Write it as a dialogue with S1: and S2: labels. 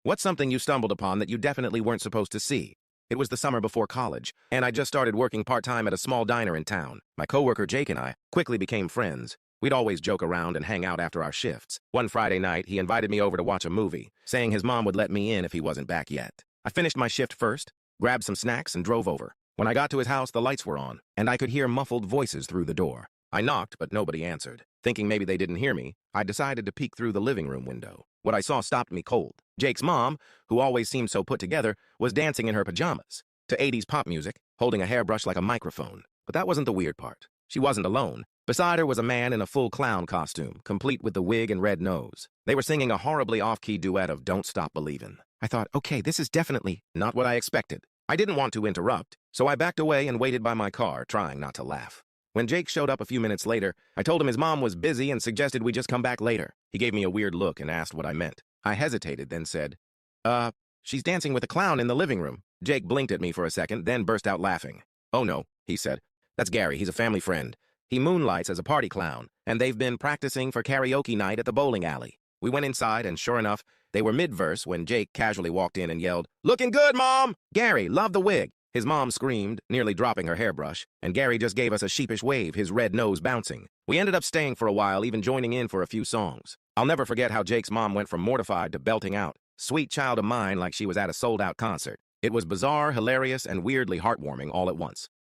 S1: What's something you stumbled upon that you definitely weren't supposed to see? It was the summer before college, and I just started working part-time at a small diner in town. My coworker Jake and I quickly became friends. We'd always joke around and hang out after our shifts. One Friday night, he invited me over to watch a movie, saying his mom would let me in if he wasn't back yet. I finished my shift first, grabbed some snacks, and drove over. When I got to his house, the lights were on, and I could hear muffled voices through the door. I knocked, but nobody answered. Thinking maybe they didn't hear me, I decided to peek through the living room window. What I saw stopped me cold. Jake's mom, who always seemed so put together, was dancing in her pajamas to 80s pop music, holding a hairbrush like a microphone. But that wasn't the weird part. She wasn't alone. Beside her was a man in a full clown costume, complete with the wig and red nose. They were singing a horribly off-key duet of Don't Stop Believin'. I thought, okay, this is definitely not what I expected. I didn't want to interrupt, so I backed away and waited by my car, trying not to laugh. When Jake showed up a few minutes later, I told him his mom was busy and suggested we just come back later. He gave me a weird look and asked what I meant. I hesitated, then said, she's dancing with a clown in the living room. Jake blinked at me for a second, then burst out laughing. Oh no, he said. That's Gary, he's a family friend. He moonlights as a party clown, and they've been practicing for karaoke night at the bowling alley. We went inside, and sure enough, they were mid-verse when Jake casually walked in and yelled, "Looking good, Mom!" Gary loved the wig. His mom screamed, nearly dropping her hairbrush, and Gary just gave us a sheepish wave, his red nose bouncing. We ended up staying for a while, even joining in for a few songs. I'll never forget how Jake's mom went from mortified to belting out, "Sweet Child of Mine," like she was at a sold-out concert. It was bizarre, hilarious, and weirdly heartwarming all at once.